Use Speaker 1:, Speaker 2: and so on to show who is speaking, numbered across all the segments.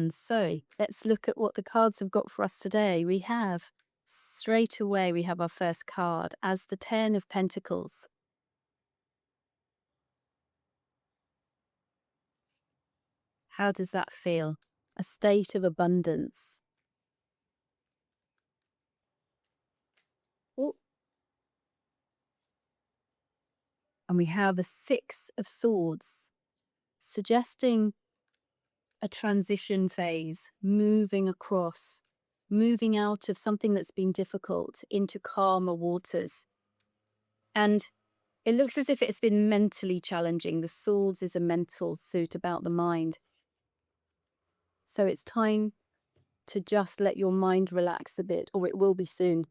Speaker 1: can. So let's look at what the cards have got for us today. We have straight away, we have our first card as the Ten of Pentacles. How does that feel? A state of abundance. Oh, and we have a Six of Swords, suggesting a transition phase, moving across, moving out of something that's been difficult into calmer waters. And it looks as if it's been mentally challenging. The swords is a mental suit about the mind. So it's time to just let your mind relax a bit, or it will be soon.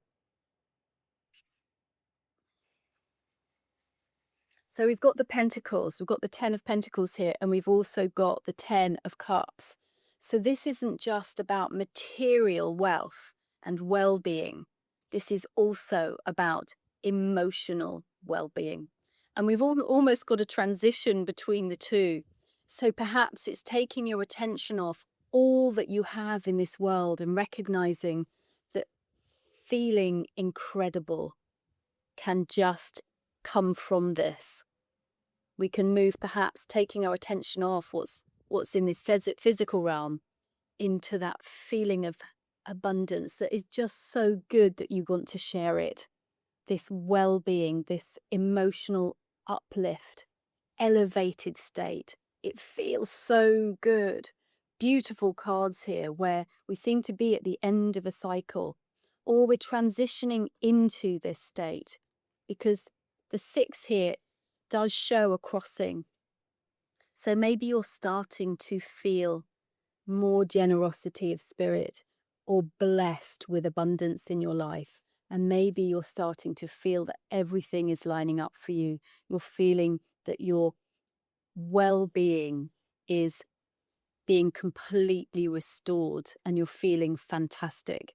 Speaker 1: So we've got the Pentacles, we've got the Ten of Pentacles here, and we've also got the Ten of Cups. So this isn't just about material wealth and well-being. This is also about emotional well-being. And we've almost got a transition between the two. So perhaps it's taking your attention off all that you have in this world and recognizing that feeling incredible can just come from this. We can move perhaps taking our attention off what's in this physical realm into that feeling of abundance that is just so good that you want to share it. This well-being, this emotional uplift, elevated state. It feels so good. Beautiful cards here where we seem to be at the end of a cycle, or we're transitioning into this state, because the Six here does show a crossing. So maybe you're starting to feel more generosity of spirit or blessed with abundance in your life. And maybe you're starting to feel that everything is lining up for you. You're feeling that your well-being is being completely restored and you're feeling fantastic.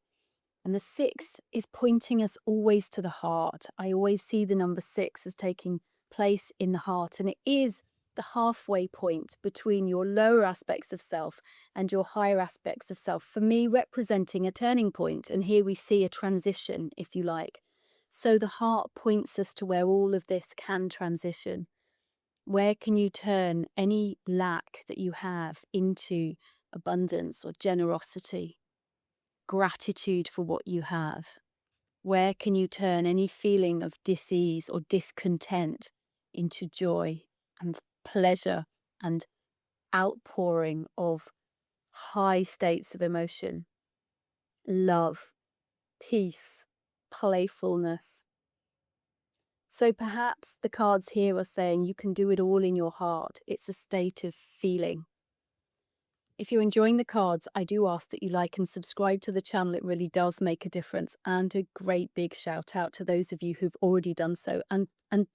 Speaker 1: And the Six is pointing us always to the heart. I always see the number six as taking place in the heart, and it is the halfway point between your lower aspects of self and your higher aspects of self, for me representing a turning point. And here we see a transition, if you like. So the heart points us to where all of this can transition. Where can you turn any lack that you have into abundance or generosity, gratitude for what you have? Where can you turn any feeling of dis-ease or discontent into joy and pleasure and outpouring of high states of emotion, love, peace, playfulness? So perhaps the cards here are saying you can do it all in your heart. It's a state of feeling. If you're enjoying the cards, I do ask that you like and subscribe to the channel. It really does make a difference. And a great big shout out to those of you who've already done so. And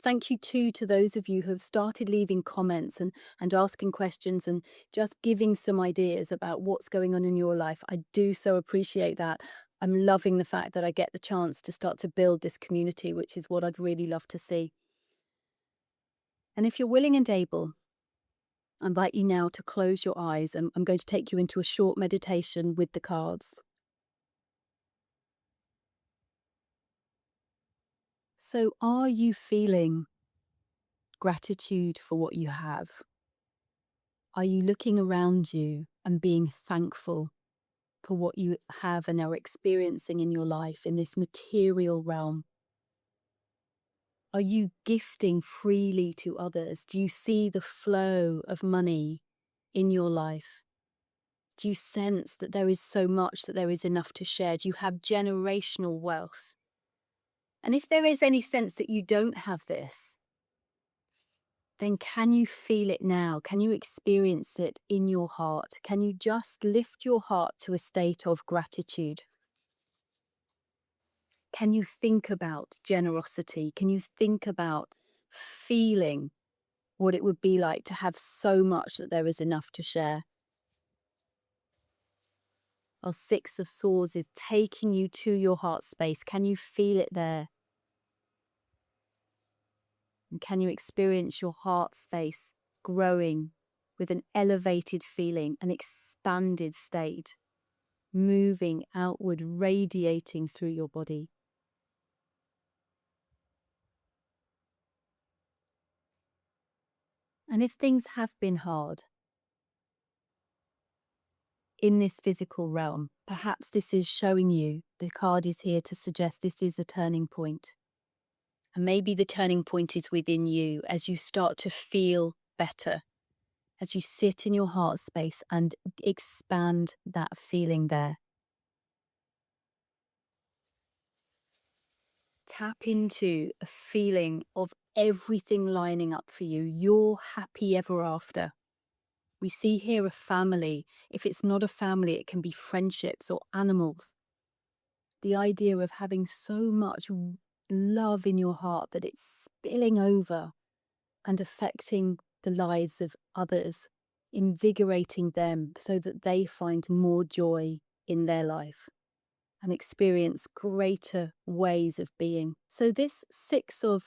Speaker 1: thank you too to those of you who have started leaving comments and asking questions and just giving some ideas about what's going on in your life. I do so appreciate that. I'm loving the fact that I get the chance to start to build this community, which is what I'd really love to see. And if you're willing and able, I invite you now to close your eyes, and I'm going to take you into a short meditation with the cards. So, are you feeling gratitude for what you have? Are you looking around you and being thankful for what you have and are experiencing in your life in this material realm? Are you gifting freely to others? Do you see the flow of money in your life? Do you sense that there is so much that there is enough to share? Do you have generational wealth? And if there is any sense that you don't have this, then can you feel it now? Can you experience it in your heart? Can you just lift your heart to a state of gratitude? Can you think about generosity? Can you think about feeling what it would be like to have so much that there is enough to share? Our Six of Swords is taking you to your heart space. Can you feel it there? And can you experience your heart space growing with an elevated feeling, an expanded state, moving outward, radiating through your body. And if things have been hard in this physical realm, perhaps this is showing you, the card is here to suggest this is a turning point. And maybe the turning point is within you as you start to feel better, as you sit in your heart space and expand that feeling there. Tap into a feeling of everything lining up for you, your happy ever after. We see here a family. If it's not a family, it can be friendships or animals. The idea of having so much love in your heart that it's spilling over and affecting the lives of others, invigorating them so that they find more joy in their life and experience greater ways of being. So this Six of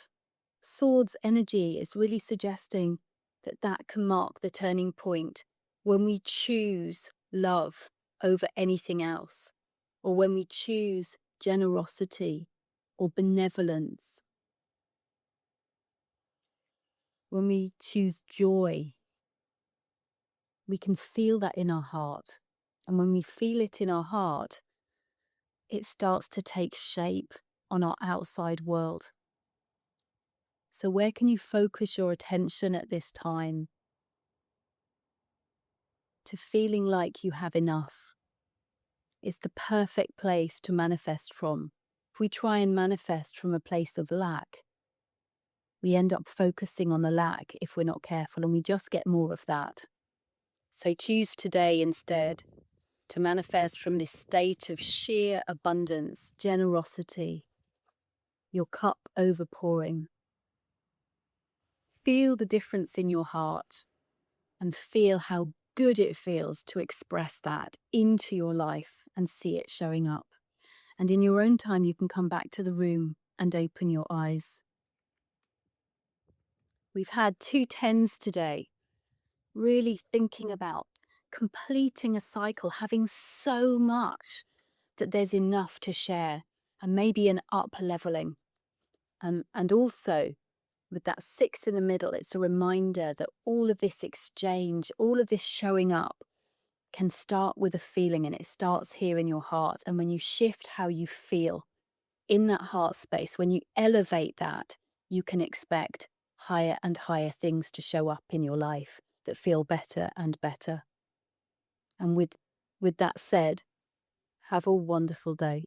Speaker 1: Swords energy is really suggesting that that can mark the turning point when we choose love over anything else, or when we choose generosity or benevolence, when we choose joy. We can feel that in our heart. And when we feel it in our heart, it starts to take shape on our outside world. So where can you focus your attention at this time? To feeling like you have enough. It's the perfect place to manifest from. If we try and manifest from a place of lack, we end up focusing on the lack if we're not careful, and we just get more of that. So choose today instead to manifest from this state of sheer abundance, generosity, your cup overpouring. Feel the difference in your heart and feel how good it feels to express that into your life and see it showing up. And in your own time, you can come back to the room and open your eyes. We've had 2 10s today, really thinking about completing a cycle, having so much that there's enough to share, and maybe an up leveling. And also, with that 6 in the middle, it's a reminder that all of this exchange, all of this showing up can start with a feeling, and it starts here in your heart. And when you shift how you feel in that heart space, when you elevate that, you can expect higher and higher things to show up in your life that feel better and better. And with that said, have a wonderful day.